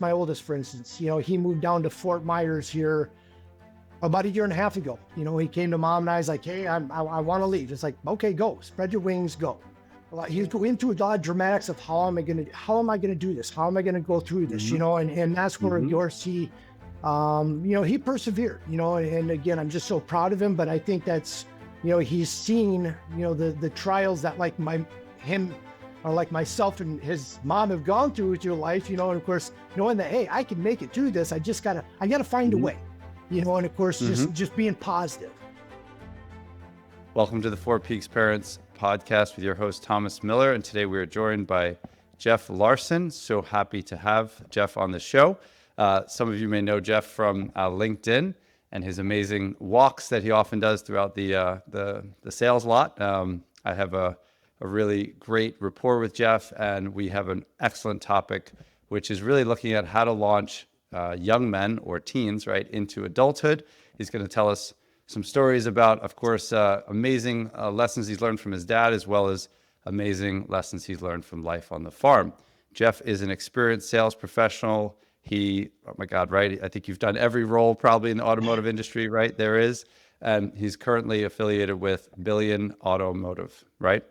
my oldest, for instance, he moved down to Fort Myers here about 1.5 years ago. He came to mom and I was like, hey, I want to leave. It's like, okay, go, spread your wings, go. Well, he's going into a lot of dramatics of how am I going to do this? How am I going to go through this? Mm-hmm. And that's where Mm-hmm. he persevered, and again, I'm just so proud of him, but I think that's, he's seen, the trials that like him or like myself and his mom have gone through with your life, and of course, knowing that, hey, I can make it through this. I gotta find a way, and of course, just being positive. Welcome to the Four Peaks Parents podcast with your host, Thomas Miller. And today we are joined by Jeff Larsen. So happy to have Jeff on the show. Some of you may know Jeff from LinkedIn and his amazing walks that he often does throughout the sales lot. I have a really great rapport with Jeff, and we have an excellent topic, which is really looking at how to launch young men or teens, right, into adulthood. He's going to tell us some stories about, of course, amazing lessons he's learned from his dad, as well as amazing lessons he's learned from life on the farm. Jeff is an experienced sales professional. Oh my God, right? I think you've done every role probably in the automotive industry, right? There is. And he's currently affiliated with Billion Automotive, right?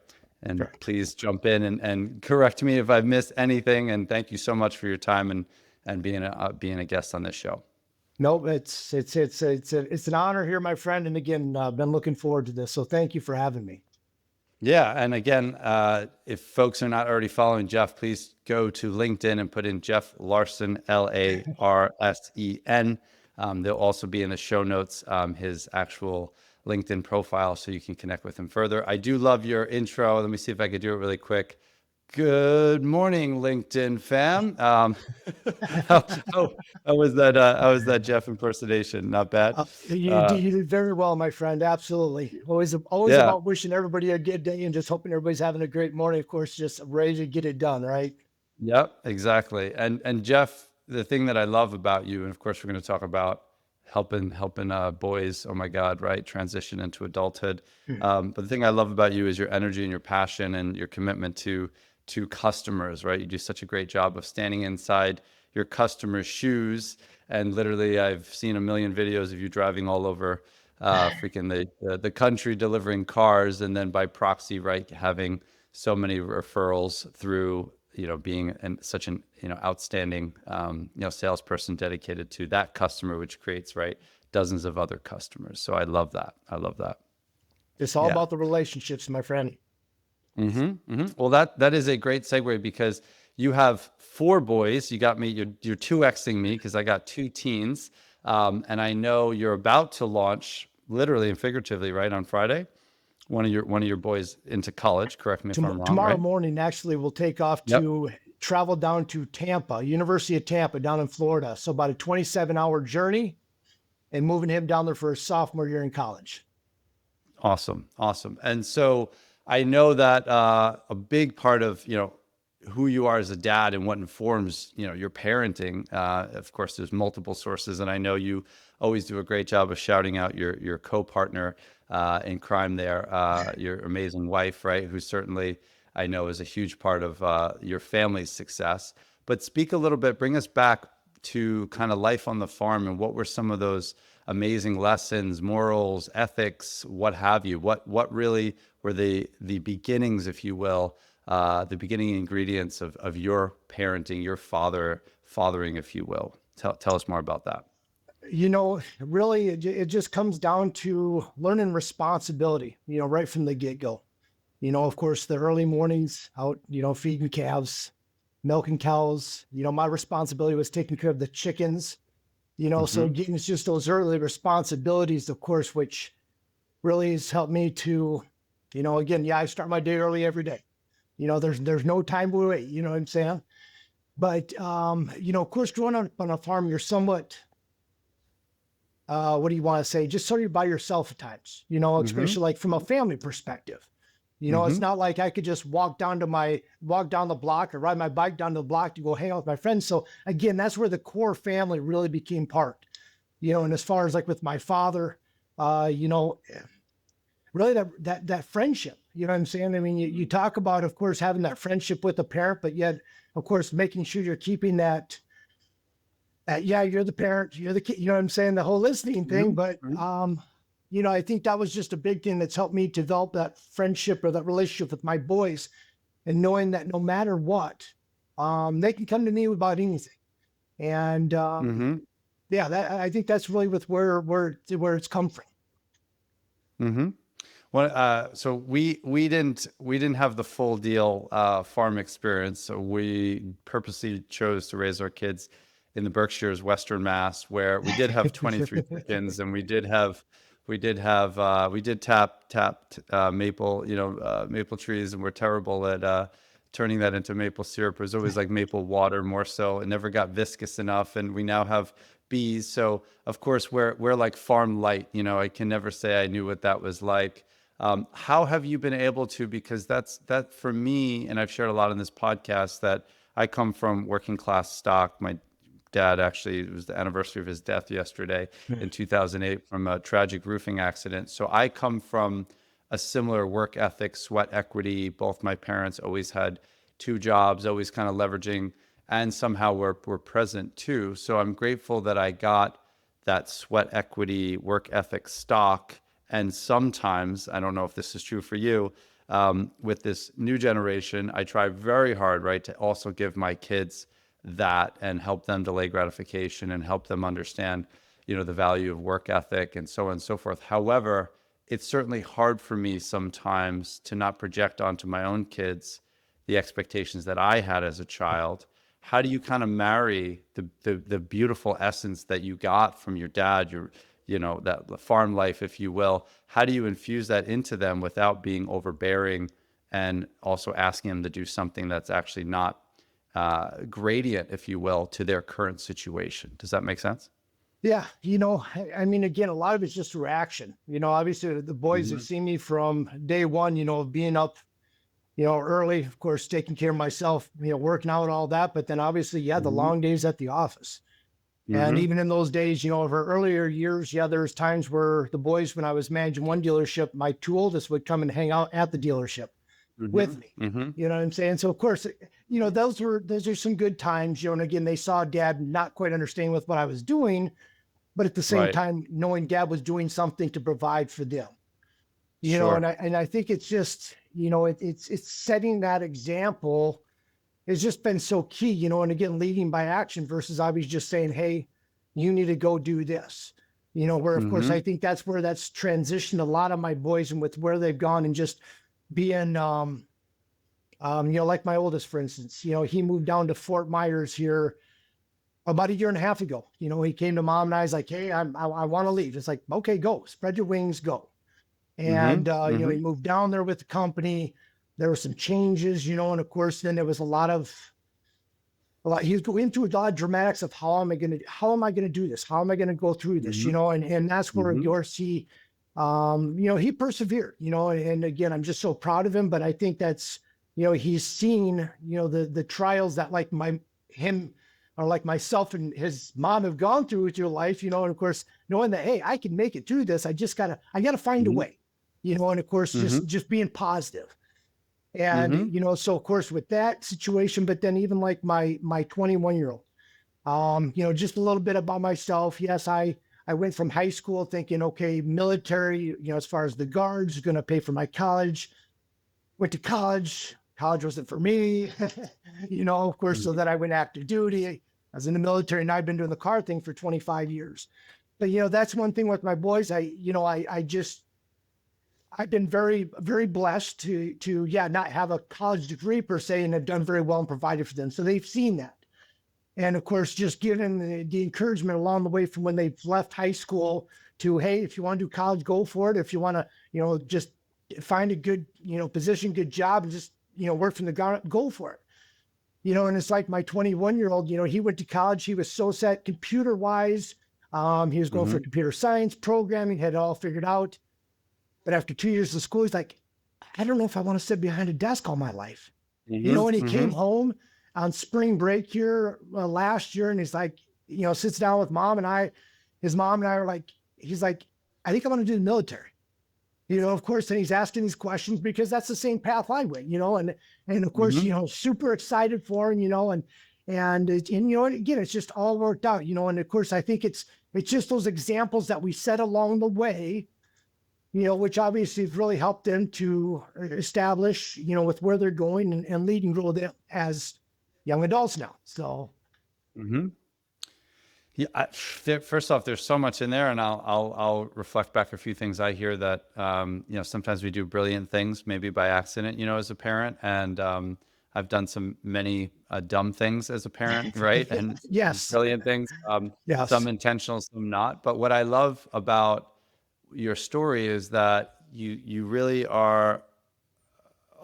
And Correct. Please jump in and correct me if I've missed anything. And thank you so much for your time and being a guest on this show. No, it's an honor here, my friend. And again, been looking forward to this. So thank you for having me. Yeah. And again, if folks are not already following Jeff, please go to LinkedIn and put in Jeff Larsen, Larsen. There'll also be in the show notes his actual LinkedIn profile so you can connect with him further. I do love your intro. Let me see if I could do it really quick. Good morning, LinkedIn fam. How was that? How was that Jeff impersonation? Not bad. You did very well, my friend. Absolutely. Always Yeah. about wishing everybody a good day and just hoping everybody's having a great morning. Of course, just ready to get it done, right? Yep, exactly. And Jeff, the thing that I love about you, and of course we're going to talk about helping boys, oh my God, right, transition into adulthood. But the thing I love about you is your energy and your passion and your commitment to customers, right? You do such a great job of standing inside your customers' shoes. And literally, I've seen a million videos of you driving all over freaking the country, delivering cars, and then by proxy, right, having so many referrals through being such an outstanding salesperson dedicated to that customer, which creates dozens of other customers. So I love that. It's all about the relationships, my friend. Well, that is a great segue because you have 4 boys. You got me. You're 2xing me because I got 2 teens, and I know you're about to launch, literally and figuratively, right, on Friday. One of your boys into college. Correct me if I'm wrong. Tomorrow right? morning, actually, we'll take off to travel down to Tampa, University of Tampa, down in Florida. So about a 27-hour journey, and moving him down there for his sophomore year in college. Awesome. And so I know that a big part of who you are as a dad and what informs your parenting. Of course, there's multiple sources, and I know you always do a great job of shouting out your co-partner in crime there, your amazing wife, right? Who certainly I know is a huge part of your family's success. But speak a little bit, bring us back to kind of life on the farm, and what were some of those amazing lessons, morals, ethics, what have you? What really were the beginnings, if you will, the beginning ingredients of your parenting, your fathering, if you will? Tell us more about that. Really, it just comes down to learning responsibility, right from the get-go. Of course, the early mornings out, feeding calves, milking cows. My responsibility was taking care of the chickens. So again, it's just those early responsibilities, of course, which really has helped me to, again, I start my day early every day. There's no time to wait, you know what I'm saying? But, of course, growing up on a farm, you're somewhat, what do you want to say? Just sort of by yourself at times, especially like from a family perspective. It's not like I could just walk down the block or ride my bike down the block to go hang out with my friends. So again, that's where the core family really became part, and as far as like with my father, really that friendship, you know what I'm saying? I mean, you talk about, of course, having that friendship with a parent, but yet, of course, making sure you're keeping that Yeah, you're the parent, you're the kid, you know what I'm saying? The whole listening thing. Mhm, But, mhm, I think that was just a big thing that's helped me develop that friendship or that relationship with my boys, and knowing that no matter what, they can come to me about anything. And mhm, yeah, I think that's really with where it's come from. mhm. Well, so we didn't have the full deal farm experience. So we purposely chose to raise our kids in the Berkshires, Western Mass, where we did have 23 chickens, and we did tap maple, maple trees, and we're terrible at turning that into maple syrup. It was always like maple water more so. It never got viscous enough, and we now have bees. So of course we're like farm light. I can never say I knew what that was like. How have you been able to? Because that for me, and I've shared a lot in this podcast that I come from working class stock. My dad actually, it was the anniversary of his death yesterday in 2008 from a tragic roofing accident. So I come from a similar work ethic, sweat equity. Both my parents always had two jobs, always kind of leveraging, and somehow were present too. So I'm grateful that I got that sweat equity, work ethic stock. And sometimes, I don't know if this is true for you, with this new generation, I try very hard, right, to also give my kids that and help them delay gratification and help them understand, the value of work ethic and so on and so forth. However, it's certainly hard for me sometimes to not project onto my own kids the expectations that I had as a child. How do you kind of marry the beautiful essence that you got from your dad, that farm life, if you will? How do you infuse that into them without being overbearing and also asking them to do something that's actually not gradient, if you will, to their current situation? Does that make sense? Yeah, I mean, again, a lot of it's just reaction. Obviously the boys have Hmm. seen me from day one, of being up, early, of course, taking care of myself, working out and all that. But then obviously, yeah, the Hmm. long days at the office. And Hmm. even in those days, of our earlier years, yeah, there's times where the boys, when I was managing one dealership, my two oldest would come and hang out at the dealership Hmm. with me. Hmm. You know what I'm saying? So of course, those are some good times, and again, they saw dad not quite understanding with what I was doing, but at the same Right. time, knowing dad was doing something to provide for them. And Sure. I think it's just, it's setting that example has just been so key, and again, leading by action versus I was just saying, hey, you need to go do this. Where of course I Hmm. think that's where that's transitioned a lot of my boys and with where they've gone and just being like my oldest, for instance, he moved down to Fort Myers here about a year and a half ago. He came to mom and I was like, hey, I want to leave. It's like, okay, go, spread your wings, go. Hmm. And he Hmm. moved down there with the company. There were some changes, and of course, then there was a lot. He was going through a lot of dramatics of how am I gonna do this? How am I gonna go through this? Hmm. And that's where Hmm. your see, he persevered, and again, I'm just so proud of him. But I think that's, he's seen, the trials that like him or like myself and his mom have gone through with your life, and of course, knowing that, hey, I can make it through this. I gotta find a Hmm. way, and of course, Hmm. just being positive. And, Hmm. so of course with that situation, but then even like my 21-year-old, just a little bit about myself. Yes, I went from high school thinking, okay, military, as far as the guards, going to pay for my college. Went to college. College wasn't for me, of course. So then I went active duty. I was in the military, and I've been doing the car thing for 25 years. But that's one thing with my boys. I've been very, very blessed to yeah, not have a college degree per se, and have done very well and provided for them. So they've seen that. And of course, just giving the encouragement along the way from when they've left high school to, hey, if you want to do college, go for it. If you want to, just find a good, position, good job, and just, work from the ground, go for it. And it's like my 21-year-old, he went to college. He was so set computer wise. He was going for Hmm. computer science, programming, had it all figured out. But after 2 years of school, he's like, I don't know if I want to sit behind a desk all my life. Hmm. And he came Hmm. home on spring break here last year, and he's like, sits down with mom and I. His mom and I are like, he's like, I think I want to do the military. Of course, and he's asking these questions because that's the same path I went, and of course, Hmm. super excited for him, And you know, again, it's just all worked out, you know. And of course, I think it's just those examples that we set along the way, you know, which obviously has really helped them to establish, you know, with where they're going and leading role as young adults now. So Hmm. Yeah, first off, there's so much in there, and I'll reflect back a few things I hear that you know, sometimes we do brilliant things maybe by accident, you know, as a parent, and I've done many dumb things as a parent, right? And yes, brilliant things, some yes. intentional, some not. But what I love about your story is that you really are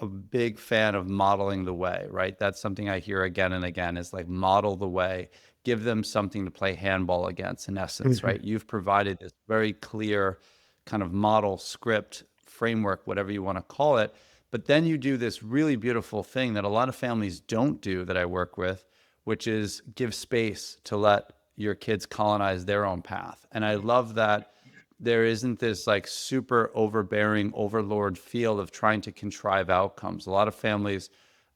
a big fan of modeling the way, right? That's something I hear again and again is like model the way, give them something to play handball against, in essence, Mhm. right? You've provided this very clear kind of model, script, framework, whatever you want to call it. But then you do this really beautiful thing that a lot of families don't do that I work with, which is give space to let your kids colonize their own path. And I love that there isn't this like super overbearing overlord feel of trying to contrive outcomes. A lot of families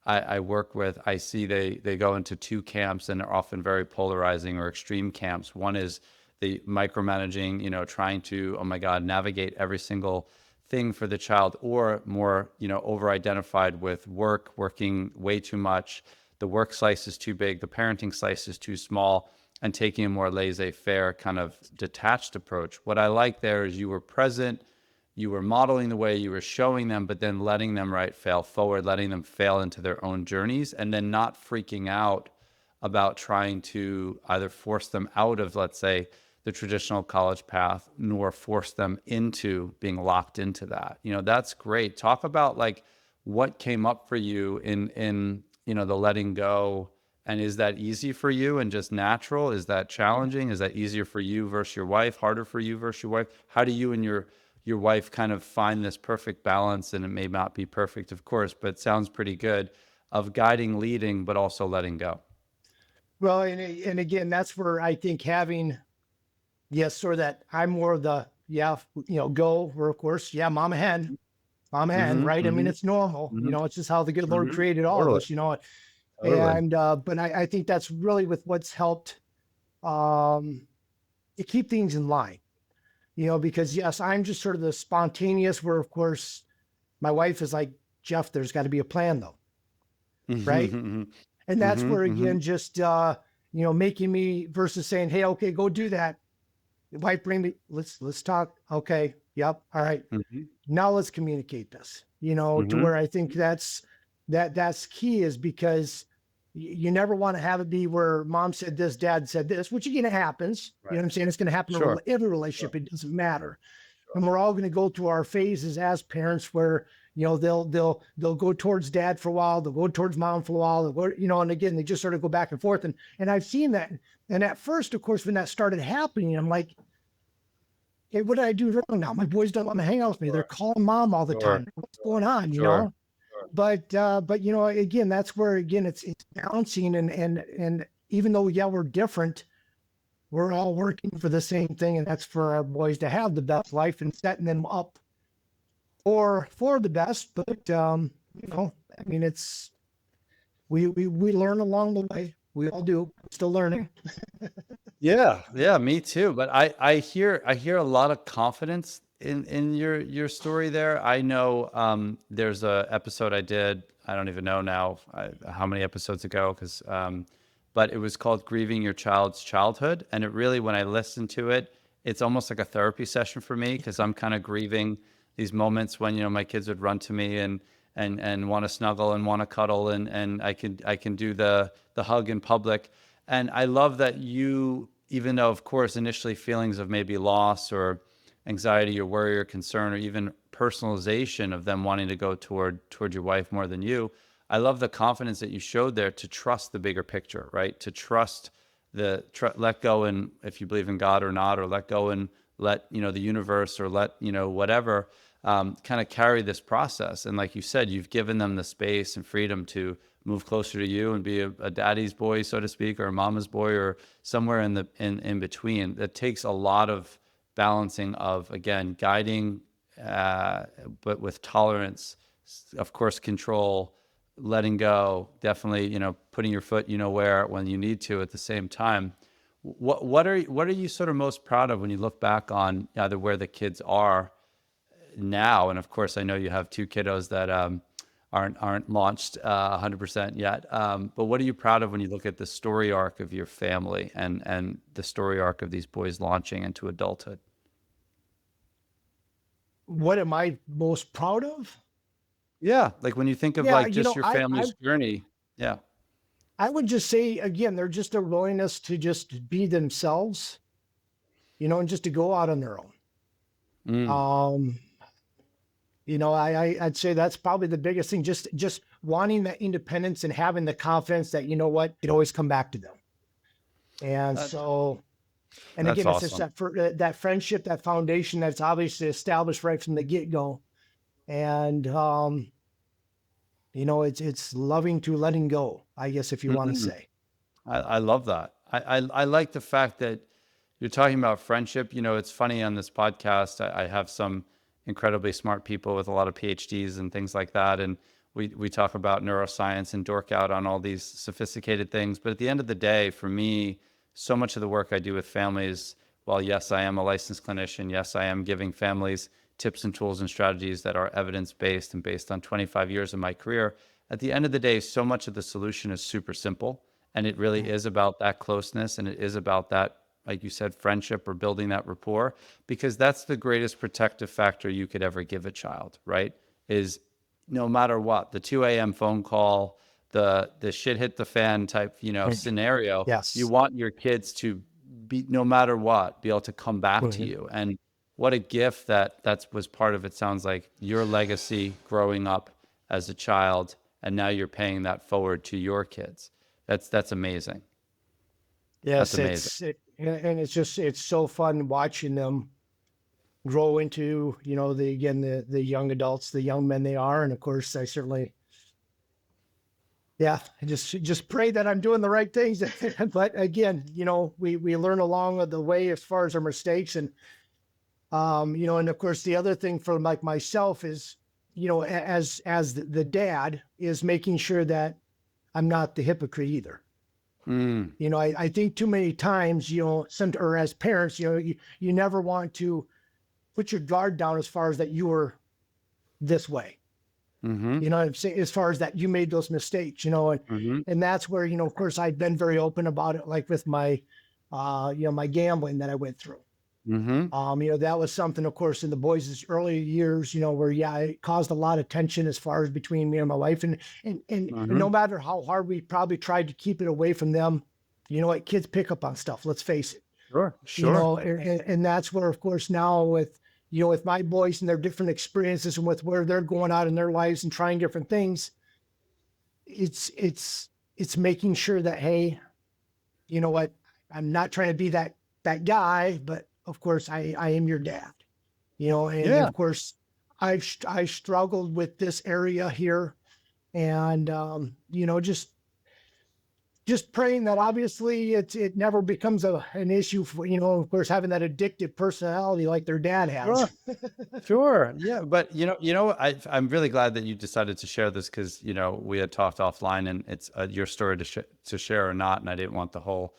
I work with, I see they go into two camps and are often very polarizing or extreme camps. One is the micromanaging, you know, trying to, oh my God, navigate every single thing for the child, or more, you know, over identified with working way too much. The work slice is too big, the parenting slice is too small, and taking a more laissez-faire kind of detached approach. What I like there is you were present, you were modeling the way, you were showing them, but then letting them fail forward, letting them fail into their own journeys, and then not freaking out about trying to either force them out of, let's say, the traditional college path, nor force them into being locked into that. You know, that's great. Talk about like what came up for you in you know, the letting go, and is that easy for you and just natural? Is that challenging? Is that easier for you versus your wife? Harder for you versus your wife? How do you and your wife kind of find this perfect balance? And it may not be perfect, of course, but it sounds pretty good, of guiding, leading, but also letting go. Well, and again, that's where I think having, yes, sort of that I'm more of the, yeah, you know, go where of course, yeah, mama hen, Mm-hmm. right? I mean, Mm-hmm. it's normal, you Mm-hmm. know, it's just how the good Lord Mm-hmm. created all of Totally. us, you know. Totally. But I think that's really with what's helped um to keep things in line, you know, because yes, I'm just sort of the spontaneous where of course my wife is like, Jeff, there's got to be a plan though, right? Mm-hmm. And that's Mm-hmm. where Mm-hmm. again, just you know, making me versus saying, hey, okay, go do that. The wife bring me, let's talk. Okay, yep, all right. Mm-hmm. Now let's communicate this, you know, to Mm-hmm. where I think that's key, is because you never want to have it be where mom said this, dad said this, which again happens. You know Right. what I'm saying? It's going to happen in Sure. every Sure. relationship. It doesn't matter. Sure. And we're all going to go through our phases as parents where, you know, they'll go towards dad for a while, they'll go towards mom for a while, they'll go, you know, and again, they just sort of go back and forth. And I've seen that. And at first, of course, when that started happening, I'm like, hey, what did I do wrong now? My boys don't want to hang out with me. They're Sure. calling mom all the Sure. time. What's going on? You Sure. know? But you know, again, that's where again it's balancing, and even though yeah, we're different, we're all working for the same thing, and that's for our boys to have the best life and setting them up for the best. But you know, I mean, it's we learn along the way. We all do. Still learning. Yeah, yeah, me too. But I hear a lot of confidence in your story there. I know there's a episode I did. I don't even know now how many episodes ago, because but it was called "Grieving Your Child's Childhood," and it really, when I listened to it, it's almost like a therapy session for me, because I'm kind of grieving these moments when, you know, my kids would run to me and want to snuggle and want to cuddle, and I can do the hug in public. And I love that you, even though, of course, initially feelings of maybe loss or anxiety or worry or concern or even personalization of them wanting to go toward your wife more than you, I love the confidence that you showed there to trust the bigger picture, right? To trust let go, and if you believe in God or not, or let go and let, you know, the universe, or let, you know, whatever, kind of carry this process. And like you said, you've given them the space and freedom to move closer to you and be a daddy's boy, so to speak, or a mama's boy, or somewhere in between. That takes a lot of balancing of, again, guiding, but with tolerance, of course, control, letting go, definitely, putting your foot, where when you need to at the same time. What are you sort of most proud of when you look back on either where the kids are now? And of course, I know you have two kiddos that aren't launched 100% yet. But what are you proud of when you look at the story arc of your family and the story arc of these boys launching into adulthood? What am I most proud of? Yeah, like when you think of Yeah, like just your family's journey. Yeah. I would just say again, they're just a willingness to just be themselves, and just to go out on their own. Mm. Um, I'd say that's probably the biggest thing. Just wanting that independence and having the confidence that it always come back to them. And That, so, and that's again, it's just awesome. that friendship, that foundation that's obviously established right from the get go. And it's loving to letting go, I guess, if you want to Mm. say. I love that. I like the fact that you're talking about friendship. It's funny on this podcast, I have some incredibly smart people with a lot of PhDs and things like that. And we talk about neuroscience and dork out on all these sophisticated things. But at the end of the day, for me, so much of the work I do with families, while yes, I am a licensed clinician, yes, I am giving families tips and tools and strategies that are evidence-based and based on 25 years of my career. At the end of the day, so much of the solution is super simple. And it really is about that closeness, and it is about that, like you said, friendship or building that rapport, because that's the greatest protective factor you could ever give a child, right? Is no matter what, the 2 a.m. phone call, the shit hit the fan type, scenario, you Yes. want your kids to be, no matter what, be able to come back to Mhm. you. And what a gift that was part of it. Sounds like your legacy growing up as a child, and now you're paying that forward to your kids. That's amazing. That's Yes, amazing. and it's so fun watching them grow into, the young adults, the young men they are. And of course, I certainly, yeah, I just pray that I'm doing the right things. But again, we learn along the way as far as our mistakes. And and of course the other thing for like myself is, as the dad, is making sure that I'm not the hypocrite either. Mm, I think too many times, or as parents, you never want to put your guard down as far as that you were this way. mm-hmm, I'm saying, as far as that you made those mistakes, and mm-hmm, that's where, of course, I've been very open about it, like with my, my gambling that I went through. mm-hmm, That was something, of course, in the boys' early years, where it caused a lot of tension as far as between me and my wife, and mm-hmm. no matter how hard we probably tried to keep it away from them, kids pick up on stuff. Let's face it. Sure, sure. And that's where, of course, now with with my boys and their different experiences and with where they're going out in their lives and trying different things, it's making sure that, hey, you know what, I'm not trying to be that guy, but of course I am your dad. And Yeah, of course I struggled with this area here, and just praying that obviously it never becomes an issue for, of course, having that addictive personality like their dad has. sure. Sure. Yeah. But I'm really glad that you decided to share this because, we had talked offline and it's your story to share or not. And I didn't want the whole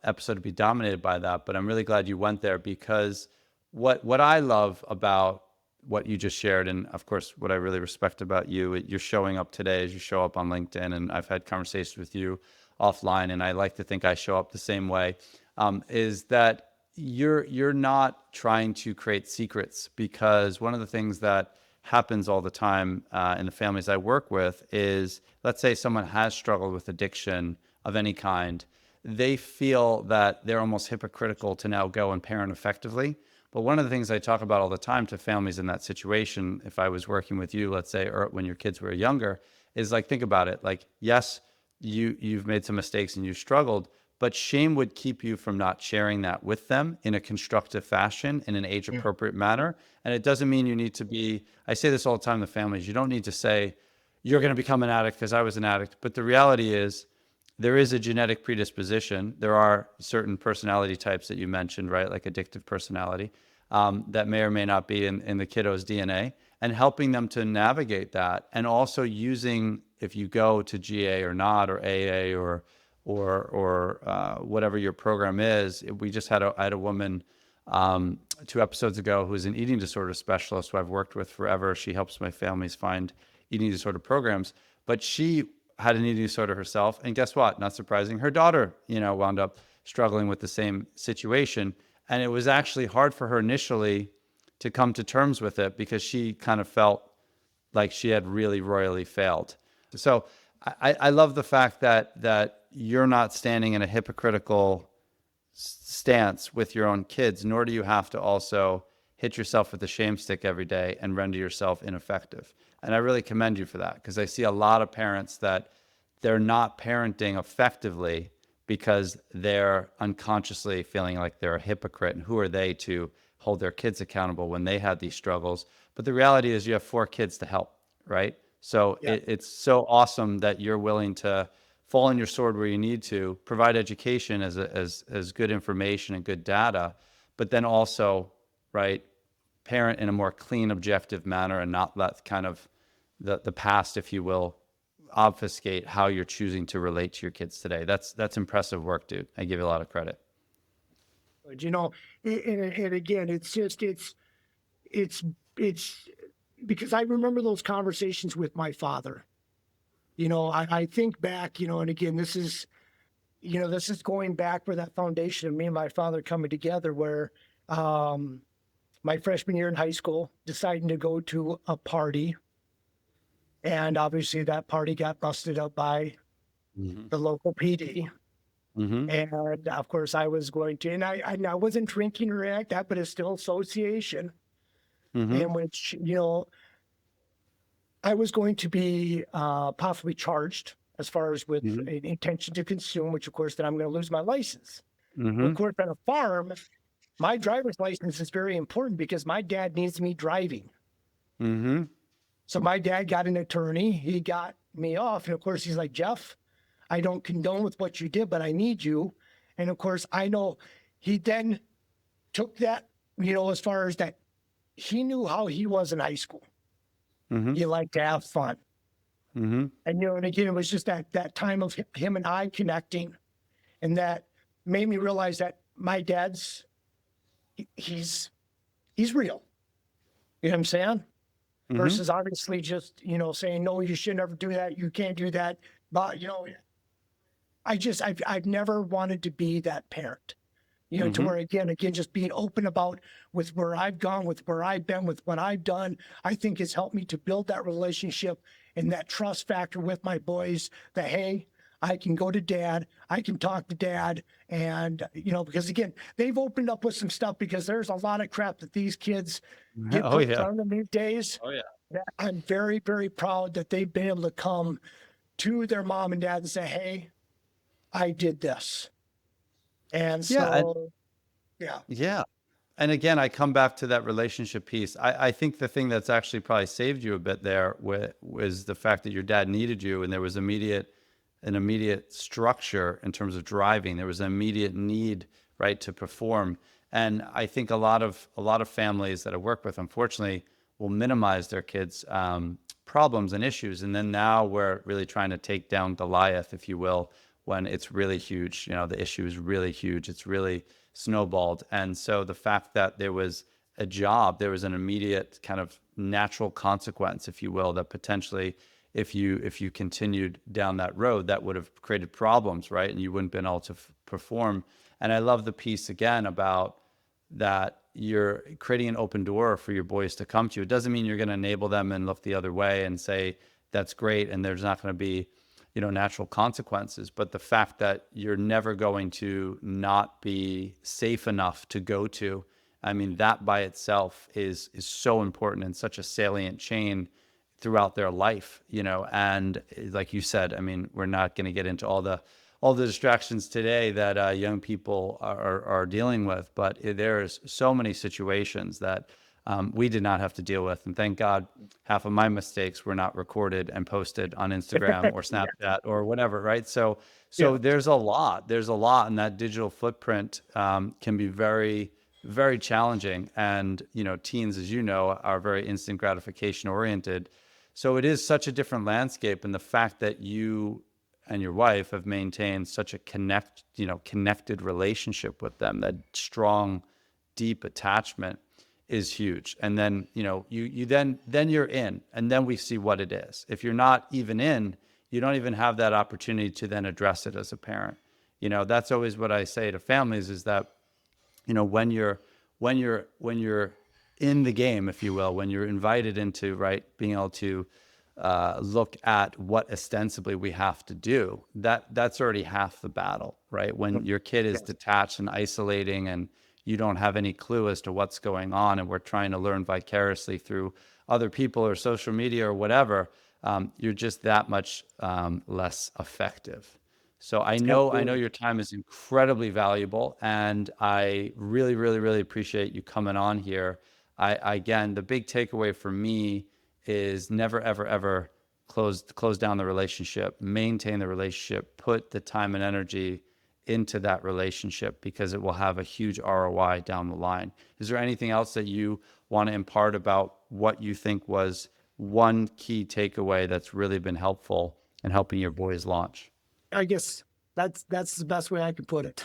episode to be dominated by that. But I'm really glad you went there because what I love about what you just shared, and of course, what I really respect about you, you're showing up today as you show up on LinkedIn. And I've had conversations with you offline, and I like to think I show up the same way, is that you're not trying to create secrets, because one of the things that happens all the time in the families I work with is, let's say someone has struggled with addiction of any kind, they feel that they're almost hypocritical to now go and parent effectively. But one of the things I talk about all the time to families in that situation, if I was working with you, let's say, or when your kids were younger, is like, think about it. Like, yes, you've made some mistakes and you struggled, but shame would keep you from not sharing that with them in a constructive fashion, in an age Yeah. appropriate manner. And it doesn't mean you need to be, I say this all the time to families, you don't need to say, you're going to become an addict because I was an addict. But the reality is, there is a genetic predisposition. There are certain personality types that you mentioned, right? Like addictive personality, that may or may not be in the kiddo's DNA. and helping them to navigate that, and also using, if you go to GA or not, or AA, or whatever your program is. We just had I had a woman 2 episodes ago who's an eating disorder specialist who I've worked with forever. She helps my families find eating disorder programs, but she had an eating disorder herself. And guess what? Not surprising. Her daughter, wound up struggling with the same situation. And it was actually hard for her initially to come to terms with it because she kind of felt like she had really royally failed. So I love the fact that you're not standing in a hypocritical stance with your own kids, nor do you have to also hit yourself with the shame stick every day and render yourself ineffective. And I really commend you for that, because I see a lot of parents that they're not parenting effectively because they're unconsciously feeling like they're a hypocrite, and who are they to hold their kids accountable when they had these struggles. But the reality is you have 4 kids to help, right? So Yeah. it's so awesome that you're willing to fall on your sword where you need to, provide education as good information and good data, but then also, right, parent in a more clean, objective manner, and not let kind of the past, if you will, obfuscate how you're choosing to relate to your kids today. That's impressive work, dude. I give you a lot of credit. But, and again, it's, it's because I remember those conversations with my father. I think back, and again, this is going back for that foundation of me and my father coming together where, my freshman year in high school, deciding to go to a party. And obviously that party got busted up by Mm-hmm. the local PD. Mm-hmm. And of course I was going to, and I wasn't drinking or anything like that, but it's still association Mm-hmm. in which, I was going to be possibly charged as far as with Mm-hmm. an intention to consume, which of course then I'm going to lose my license. Well, Mm-hmm. of course, on a farm, my driver's license is very important because my dad needs me driving. Mm-hmm. So my dad got an attorney. He got me off. And of course, he's like, Jeff, I don't condone with what you did, but I need you. And of course, I know he then took that, as far as that, he knew how he was in high school. Mm-hmm. He liked to have fun. Mm-hmm. And, and again, it was just that time of him and I connecting. And that made me realize that my dad's, he's real. You know what I'm saying? Mm-hmm. Versus obviously just, saying, no, you should never do that. You can't do that. But, I've never wanted to be that parent, to Mm-hmm. where again, just being open about with where I've gone, with where I've been, with what I've done, I think has helped me to build that relationship and that trust factor with my boys that, hey, I can go to dad, I can talk to dad. And, because again, they've opened up with some stuff because there's a lot of crap that these kids get Oh pushed yeah. on them these days. Oh yeah. That I'm very, very proud that they've been able to come to their mom and dad and say, hey, I did this. And Yeah. so, yeah, Yeah. And again, I come back to that relationship piece. I think the thing that's actually probably saved you a bit there was the fact that your dad needed you, and there was an immediate structure in terms of driving. There was an immediate need, right, to perform. And I think a lot of families that I work with, unfortunately, will minimize their kids' problems and issues. And then now we're really trying to take down Goliath, if you will, when it's really huge. The issue is really huge. It's really snowballed. And so the fact that there was a job, there was an immediate kind of natural consequence, if you will, that potentially, if you continued down that road, that would have created problems, right? And you wouldn't been able to perform. And I love the piece again about that you're creating an open door for your boys to come to you. It doesn't mean you're going to enable them and look the other way and say that's great and there's not going to be natural consequences, but the fact that you're never going to not be safe enough to go to, I mean, that by itself is so important and such a salient chain throughout their life, and like you said, I mean, we're not going to get into all the distractions today that young people are dealing with, but there's so many situations that we did not have to deal with. And thank God half of my mistakes were not recorded and posted on Instagram or yeah, Snapchat or whatever, right? So yeah, there's a lot, and that digital footprint can be very very challenging. And, teens, as you know, are very instant gratification oriented. So it is such a different landscape. And the fact that you and your wife have maintained such a connected relationship with them, that strong, deep attachment is huge. And then, you then you're in, and then we see what it is. If you're not even in, you don't even have that opportunity to then address it as a parent. That's always what I say to families is that, when you're in the game, if you will, when you're invited into, right, being able to look at what ostensibly we have to do, that's already half the battle, right? When your kid is detached and isolating and you don't have any clue as to what's going on, and we're trying to learn vicariously through other people or social media or whatever, you're just that much less effective. So I know your time is incredibly valuable, and I really, really, really appreciate you coming on here. Again, the big takeaway for me is never, ever, ever close down the relationship, maintain the relationship, put the time and energy into that relationship, because it will have a huge ROI down the line. Is there anything else that you want to impart about what you think was one key takeaway that's really been helpful in helping your boys launch? I guess that's the best way I could put it.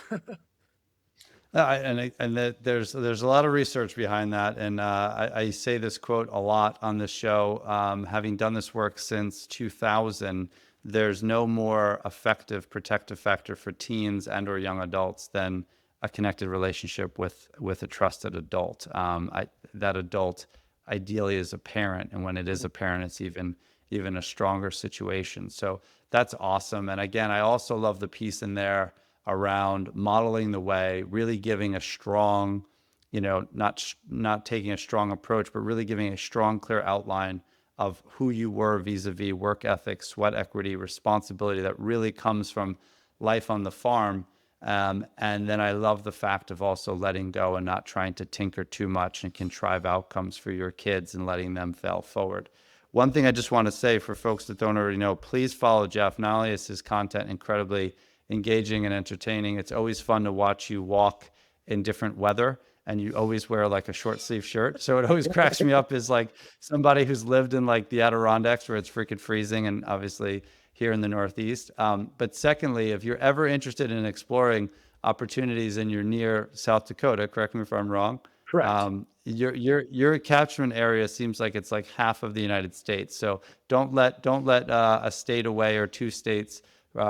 There's a lot of research behind that, and I say this quote a lot on this show. Having done this work since 2000, there's no more effective protective factor for teens and or young adults than a connected relationship with a trusted adult. That adult ideally is a parent, and when it is a parent, it's even a stronger situation. So that's awesome. And again, I also love the piece in there around modeling the way, really giving a strong, not taking a strong approach, but really giving a strong, clear outline of who you were vis-a-vis work ethic, sweat equity, responsibility that really comes from life on the farm. And then I love the fact of also letting go and not trying to tinker too much and contrive outcomes for your kids and letting them fail forward. One thing I just want to say for folks that don't already know, please follow Jeff. Not only is his content incredibly engaging and entertaining, it's always fun to watch you walk in different weather, and you always wear like a short sleeve shirt. So it always cracks me up as like somebody who's lived in like the Adirondacks where it's freaking freezing, and obviously here in the Northeast. But secondly, if you're ever interested in exploring opportunities and you're near South Dakota, correct me if I'm wrong. Correct. Your catchment area seems like it's like half of the United States. So don't let a state away or two states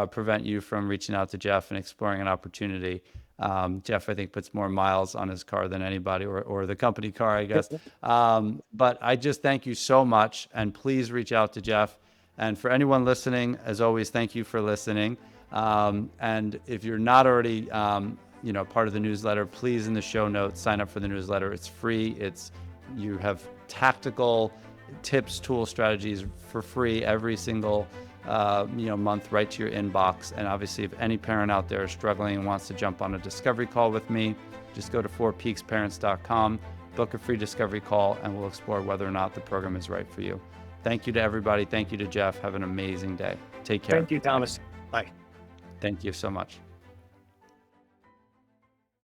prevent you from reaching out to Jeff and exploring an opportunity. Jeff, I think, puts more miles on his car than anybody, or the company car, I guess. But I just thank you so much, and please reach out to Jeff. And for anyone listening, as always, thank you for listening. And if you're not already, part of the newsletter, please, in the show notes, sign up for the newsletter. It's free. You have tactical tips, tools, strategies for free every single month, right to your inbox. And obviously, if any parent out there is struggling and wants to jump on a discovery call with me, just go to fourpeaksparents.com, book a free discovery call, and we'll explore whether or not the program is right for you. Thank you to everybody. Thank you to Jeff. Have an amazing day. Take care. Thank you, Thomas. Bye. Thank you so much.